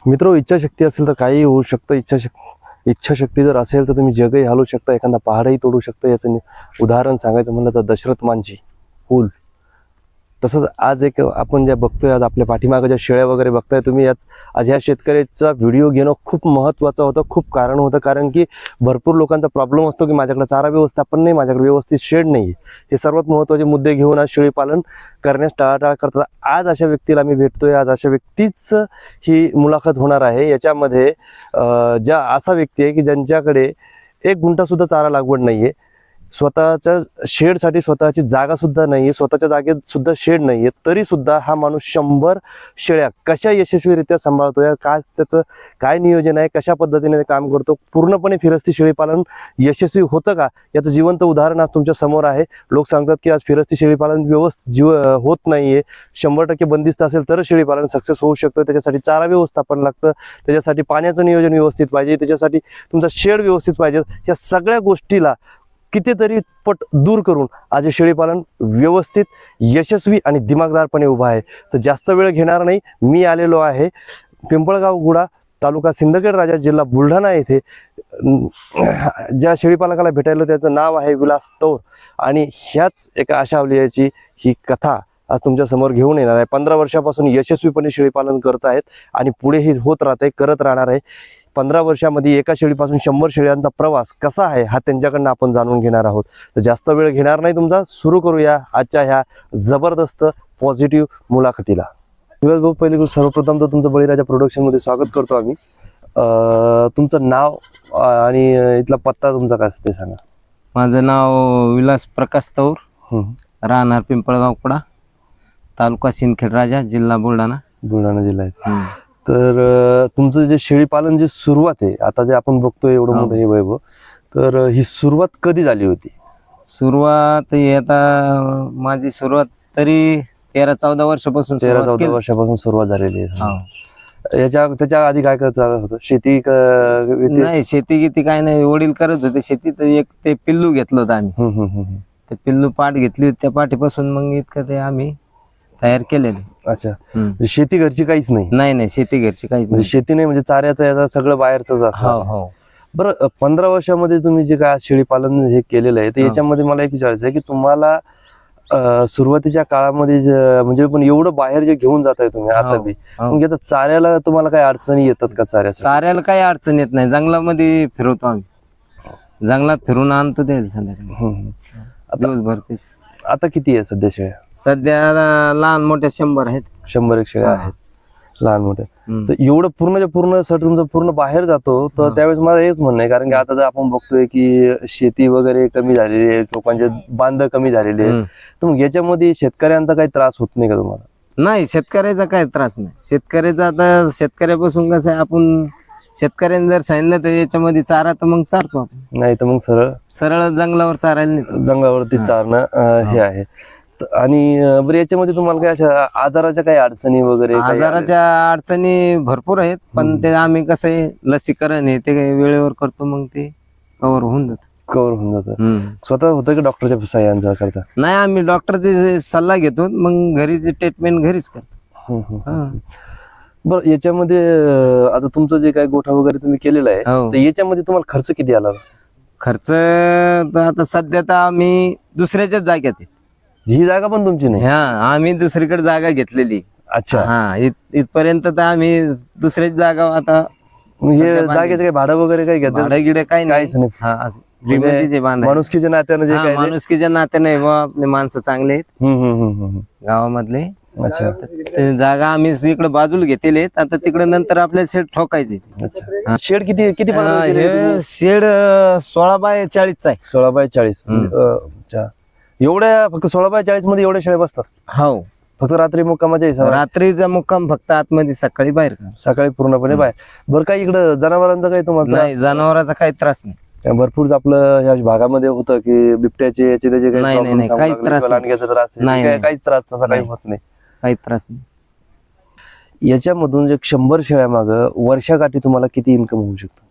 मित्र, इच्छाशक्ती असेल तर काही होऊ शकतं. इच्छाशक्ती जर असेल तर तुम्ही जगही हलवू शकता, एखादा पहाडही तोडू शकता. याचं उदाहरण सांगायचं म्हणलं तर दशरथ मांझी पूल. तसंच आज एक आपण ज्या बघतोय, आज आपल्या पाठीमागे ज्या शेळ्या वगैरे बघताय तुम्ही, आज ह्या शेतकऱ्याचा व्हिडिओ घेणं खूप महत्त्वाचं होतं. खूप कारण होतं, कारण की भरपूर लोकांचा प्रॉब्लेम असतो की माझ्याकडे चारा व्यवस्थापन नाही, माझ्याकडे व्यवस्थित शेड नाही. हे सर्वात महत्त्वाचे मुद्दे घेऊन आज शेळी पालन करण्यास टाळाटाळ करतात. आज अशा व्यक्तीला मी भेटतोय, आज अशा व्यक्तीच ही मुलाखत होणार आहे. याच्यामध्ये ज्या असा व्यक्ती आहे की ज्यांच्याकडे 1 गुंठा सुद्धा चारा लागवड नाहीये, स्वतःच्या शेडसाठी स्वतःची जागा सुद्धा नाहीये, स्वतःच्या जागेत सुद्धा शेड नाहीये, तरी सुद्धा हा माणूस 100 शेळ्या कशा यशस्वीरित्या सांभाळतोय, काय त्याचं काय नियोजन आहे, कशा पद्धतीने काम करतो, पूर्णपणे फिरस्ती शेळी पालन यशस्वी होतं का, याचं जिवंत उदाहरण आज तुमच्या समोर आहे. लोक सांगतात की आज फिरस्ती शेळी पालन होत नाहीये, 100% बंदिस्त असेल तर शेळी पालन सक्सेस होऊ शकतं. त्याच्यासाठी चारा व्यवस्थापन लागतं, त्याच्यासाठी पाण्याचं नियोजन व्यवस्थित पाहिजे, त्याच्यासाठी तुमचा शेड व्यवस्थित पाहिजे. या सगळ्या गोष्टीला कितीतरी पट दूर करून आज शेळीपालन व्यवस्थित, यशस्वी आणि दिमागदारपणे उभा आहे. तर जास्त वेळ घेणार नाही, मी आलेलो आहे पिंपळगाव गुडा, तालुका सिंदखेड राजा, जिल्हा बुलढाणा येथे. ज्या शेळीपालकाला भेटायला त्याचं नाव आहे विलास तौर, आणि ह्याच एका आशावलीची ही कथा आज तुमच्या समोर घेऊन येणार आहे. 15 वर्षापासून यशस्वीपणे शेळीपालन करत आहेत आणि पुढेही होत राहते, करत राहणार आहे. 15 वर्षामध्ये एका शेळीपासून 100 शेळ्यांचा प्रवास कसा आहे हा त्यांच्याकडनं आपण जाणून घेणार आहोत. तर जास्त वेळ घेणार नाही तुमचा, सुरू करूया आजच्या ह्या जबरदस्त पॉझिटिव्ह मुलाखतीला. विलास भाऊ, पहिले गोष्ट सर्वप्रथम तर तुमचं बळीराजा प्रोडक्शनमध्ये स्वागत करतो आम्ही. तुमचं नाव आणि इथला पत्ता तुमचा काय असते सांगा. माझं नाव विलास प्रकाश तौर, राहणार पिंपळगाव कुडा, तालुका सिंदखेड राजा, जिल्हा बुलढाणा जिल्हा आहे. तर तुमचं जे शेळीपालन जी सुरुवात आहे, आता जे आपण बघतोय एवढं मोठं हे वैभव, तर ही सुरुवात कधी झाली होती? सुरुवात आता माझी सुरुवात तरी 13-14 वर्षापासून 13-14 वर्षापासून सुरुवात झालेली आहे. त्याच्या आधी काय चालत होतं? शेती नाही, शेती गीती काय नाही, वडील करत होते शेती. तर एक ते पिल्लू घेतलं होतं आम्ही, ते पिल्लू पाठ घेतली होती, त्या पाठीपासून मग इतकं ते आम्ही तयार केलेले. अच्छा, शेती घरची काहीच नाही? नाही, शेती घरची काहीच नाही. शेती नाही म्हणजे चाऱ्याचं याचा सगळं बाहेरच असतं. हो. बरं, 15 वर्षामध्ये तुम्ही जे काय शेळीपालन हे केलेलं आहे, तर याच्यामध्ये मला एक विचारायचं आहे की तुम्हाला सुरुवातीच्या काळामध्ये म्हणजे पण एवढं बाहेर जे घेऊन जाताय तुम्ही आता बी, मग याचा चाऱ्याला तुम्हाला काही अडचणी येतात का? चाऱ्याला काही अडचण येत नाही, जंगलामध्ये फिरवतो आम्ही, जंगलात फिरून आणतो ते संध्याकाळी दिवसभर तेच. आता किती आहे सध्या शेळ्या? सध्या लहान मोठ्या 100 आहेत. 100 एक शेळ्या आहेत लहान मोठ्या. तर एवढं पूर्ण सट तुमचं पूर्ण बाहेर जातो, तर त्यावेळेस मला हेच म्हणणं आहे, कारण की आता जर आपण बघतोय की शेती वगैरे कमी झालेली आहे, लोकांचे बांध कमी झालेले आहेत, तर मग याच्यामध्ये शेतकऱ्यांचा काही त्रास होत नाही का तुम्हाला? नाही, शेतकऱ्याचा काही त्रास नाही. शेतकऱ्याचा आता शेतकऱ्यापासून कसं आहे, आपण शेतकऱ्यांनी जर सांगितलं तर याच्यामध्ये चारा तर मग चारतो आपण, नाही तर मग सरळ जंगलावर चारायला नाही, जंगलावरती चारणं हे आहे. आणि बरं, याच्यामध्ये तुम्हाला काय अशा आजाराच्या काही अडचणी वगैरे? आजाराच्या अडचणी भरपूर आहेत, पण ते आम्ही कसं आहे, लसीकरण हे ते वेळेवर करतो, मग ते कव्हर होऊन जातं. स्वतः होतं की डॉक्टरच्या सहाय्याने करता? नाही, आम्ही डॉक्टरचे सल्ला घेतो, मग घरीच ट्रीटमेंट घरीच करतो. बरं, याच्यामध्ये आता तुमचं जे काही गोठा वगैरे तुम्ही केलेला आहे, तर याच्यामध्ये तुम्हाला खर्च किती आला? खर्च आता सध्या तर आम्ही दुसऱ्याच्याच जाग्यात आहे. ही जागा पण तुमची नाही? आम्ही दुसरीकडे जागा घेतलेली. अच्छा, इथपर्यंत तर आम्ही दुसऱ्याच जागा. आता हे जागेचं काही भाडं वगैरे काही घेतात? भाडं गिडे काही काहीच नाही, माणुसकीच्या नात्यानं जे काय? माणुसकीच्या नात्याने आपले माणसं चांगले आहेत गावामधले. अच्छा, जागा आम्ही इकडे बाजूला घेतलेली आहेत, आता तिकडे नंतर आपल्याला शेड ठोकायचे. शेड किती शेड 16 बाय 40 आहे. 16 बाय 40. एवढ्या फक्त 16 बाय 40 मध्ये एवढ्या शेळ्या बसतात? हो, फक्त रात्री मुक्कामाच्या हिसाब? रात्रीचा मुक्काम फक्त आतमध्ये, सकाळी बाहेर. सकाळी पूर्णपणे बाहेर. बरं, काही इकडं जनावरांचा काही तुम्हाला? नाही, जनावरांचा काही त्रास नाही. भरपूर आपलं या भागामध्ये होतं की बिबट्याचे याचे त्याचे काही काहीच त्रास नाही, काहीच त्रास तसा काही होत नाही, काही त्रास नाही. याच्यामधून 100 शेळ्या माग वर्षाकाठी तुम्हाला किती इन्कम होऊ शकतो?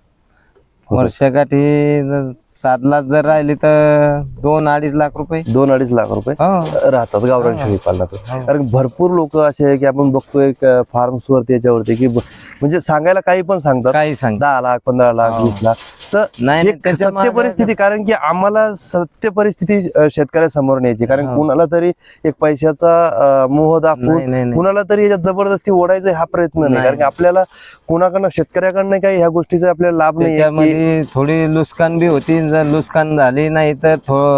वर्षाकाठी जर 7 लाख जर राहिली तर 2-2.5 लाख रुपये. 2-2.5 लाख रुपये हो. राहतात गावरान शेळी पालनातून. कारण भरपूर लोक असे आहे की आपण बघतोय फार्म्स वरती याच्यावरती की म्हणजे सांगायला काही पण सांगतात, काही सांग 10 लाख 15 लाख 20 लाख. तर नाही, हे त्याच्या सत्य मागे परिस्थिती, कारण की आम्हाला सत्य परिस्थिती शेतकऱ्यासमोर न्यायची. कारण हो. कुणाला तरी एक पैशाचा मोह दाखवून नाही. कुणाला तरी याच्यात जबरदस्ती ओढायचा हा प्रयत्न नाही. नाही. कारण की आपल्याला कोणाकडनं शेतकऱ्याकडनं काही ह्या गोष्टीचा आपल्याला लाभ नाही. त्याच्यामध्ये थोडी नुकसान बी होती. जर नुकसान झाली नाही तर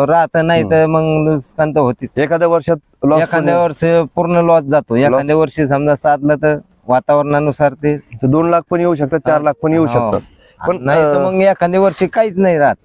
राहत नाही तर मग नुकसान तर होतीच. एखाद्या वर्षात loss एखाद्या वर्षी पूर्ण लॉस जातो. एखाद्या वर्षी समजा साधलं तर वातावरणानुसार ते 2 लाख पण येऊ शकतात, 4 लाख पण येऊ हो. शकतात. पण नाही तर मग एखाद्या वर्षी काहीच नाही राहत,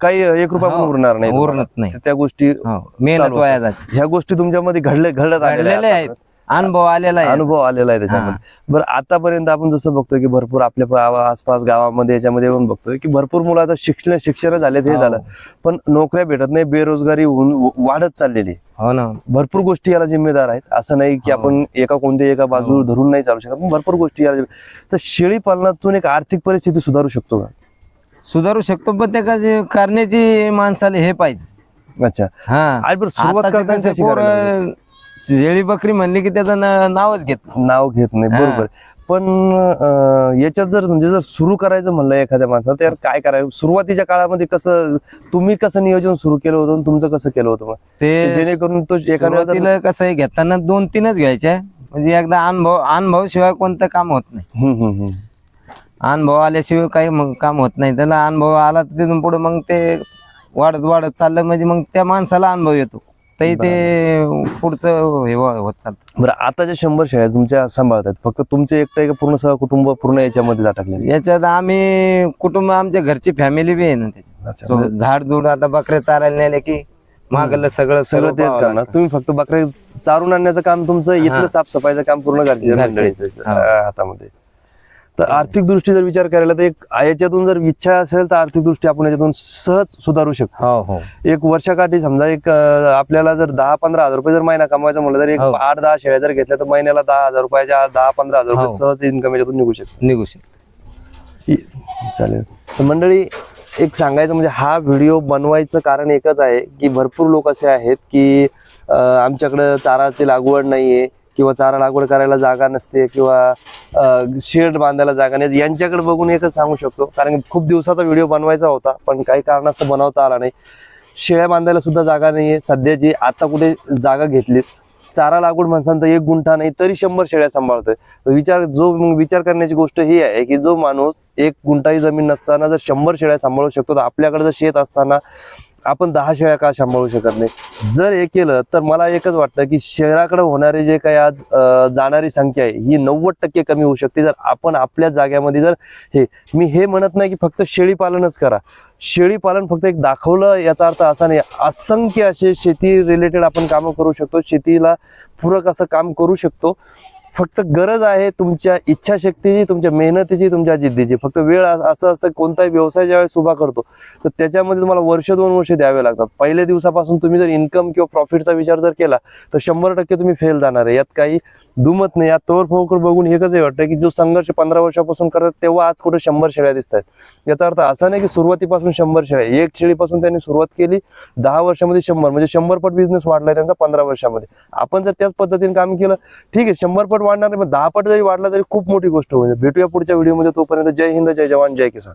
काही 1 रुपया पण हो. उरणार नाही तुम्हाला. उरत नाही. त्या गोष्टी हो. मेहनत चालू वाया असतात. जाते. ह्या गोष्टी तुमच्यामध्ये घडत घडलेले आहेत, अनुभव आलेला आहे. अनुभव आलेला आहे त्याच्यामध्ये. बरं, आतापर्यंत आपण जसं बघतोय की भरपूर आपल्या आसपास गावामध्ये याच्यामध्ये पण बघतोय की भरपूर मुलं आता शिक्षण झालेत, हे हो. झालं, पण नोकऱ्या भेटत नाही, बेरोजगारी वाढत चाललेली. हो ना. भरपूर गोष्टी याला जिम्मेदार आहेत. असं नाही की हो. आपण एका बाजूला धरून नाही चालू शकत, पण भरपूर गोष्टी याला तर शेळी पालनातून एक आर्थिक परिस्थिती सुधारू शकतो का? सुधारू शकतो, पण त्या करण्याची माणसाला हे पाहिजे. अच्छा. हा. आणि बरं, सुरुवात आताचे करताना कसे कशी करायला लागली? पोरं शेळी बकरी म्हणली की त्याचं नावच घेत नाही. नाव घेत नाही, हा. बरोबर. पण याच्यात जर सुरू करायचं म्हणलं एखाद्या माणसाला, तर काय करायचं? सुरुवातीच्या काळामध्ये तुम्ही कसं नियोजन सुरू केलं होतं आणि तुमचं कसं केलं होतं मग? ते जेणेकरून तो एखाद्या सुरुवातीला कसं आहे, घेताना 2-3च घ्यायच्या, म्हणजे एकदा अनुभव शिवाय कोणतं काम होत नाही. अनुभव आल्याशिवाय काही काम होत नाही. त्याला अनुभव आला तर तिथून पुढे मग ते वाढत चाललं, म्हणजे मग त्या माणसाला अनुभव येतो, तरी ते पुढचं हे होत चालतं. बरं, आता जे 100 शेळ्या तुमच्या सांभाळतात, फक्त तुमचे एकटं का पूर्ण सहकुटुंब पूर्ण याच्यामध्ये टाकले? याच्यात आम्ही कुटुंब, आमच्या घरची फॅमिली बी आहे ना त्याच्यात. झाड झुड आता बकऱ्या चारायला नेले की मागलं सगळं तेच करणार तुम्ही? फक्त बकऱ्या चारून आणण्याचं काम तुमचं, इथलं साफसफाईचं काम पूर्ण घरच्या हातामध्ये. तर आर्थिक दृष्टी जर विचार करायला तर याच्यातून जर इच्छा असेल तर आर्थिक दृष्टी आपण याच्यातून सहज सुधारू शकतो. हो. एक वर्षाकाठी समजा आपल्याला जर 10-15 हजार रुपये जर महिना कमवायचा म्हणलं तर एक 8-10 शेळ्या जर घेतल्या तर महिन्याला 10,000 रुपयाच्या 10-15 हजार रुपये सहज इन्कम याच्यातून निघू शकतो. चालेल. तर मंडळी, एक सांगायचं म्हणजे हा व्हिडिओ बनवायचं कारण एकच आहे की भरपूर लोक असे आहेत की आमच्याकडे चाराची लागवड नाहीये, किंवा चारा लागवड करायला जागा नसते, किंवा शेड बांधायला जागा नाही. यांच्याकडे बघून एकच सांगू शकतो, कारण खूप दिवसाचा व्हिडिओ बनवायचा होता पण काही कारणास्तव बनवता आला नाही. शेळ्या बांधायला सुद्धा जागा नाहीये सध्याची. आता कुठे जागा घेतली, चारा लागवड म्हणसान तर 1 गुंठा नाही तरी 100 शेळ्या सांभाळतोय. विचार करण्याची गोष्ट ही आहे की जो माणूस 1 गुंठाही जमीन नसताना जर 100 शेळ्या सांभाळू शकतो, तर आपल्याकडे जर शेत असताना आपण 10 शेळ्या का सांभाळू शकत नाही? जर हे केलं तर मला एकच वाटतं की शहराकडे होणारे जे काही आज जाणारी संख्या आहे ही 90% कमी होऊ शकते, जर आपण आपल्या जाग्यामध्ये जर मी हे म्हणत नाही की फक्त शेळी पालनच करा. शेळी पालन फक्त एक दाखवलं याचा अर्थ असा नाही. असंख्य असे शेती रिलेटेड आपण कामं करू शकतो, शेतीला पूरक असं काम करू शकतो. फक्त गरज आहे तुमच्या इच्छाशक्तीची, तुमच्या मेहनतीची, तुमच्या जिद्दीची. फक्त वेळ असं असतं, कोणताही व्यवसाय ज्यावेळेस उभा करतो तर त्याच्यामध्ये तुम्हाला 1-2 वर्ष द्यावे लागतात. पहिल्या दिवसापासून तुम्ही जर इन्कम किंवा प्रॉफिटचा विचार जर केला तर 100% तुम्ही फेल जाणार आहे. यात काही दुमत नाही. यात तोडफोड बघून हे कसं वाटतं की जो संघर्ष 15 वर्षापासून करतात तेव्हा आज कुठे 100 शेळ्या दिसत आहेत. याचा अर्थ असा नाही की सुरुवातीपासून 100 शेळ्या, 1 शेळीपासून त्यांनी सुरुवात केली, 10 वर्षामध्ये 100 म्हणजे 100 पट बिझनेस वाढलाय त्यांचा 15 वर्षामध्ये. आपण जर त्याच पद्धतीने काम केलं, ठीक आहे, 100 पट वाढणार नाही, पण 10 पट जरी वाढला तरी खूप मोठी गोष्ट होईल. भेटूया पुढच्या व्हिडिओमध्ये. तोपर्यंत जय हिंद, जय जवान, जय किसान.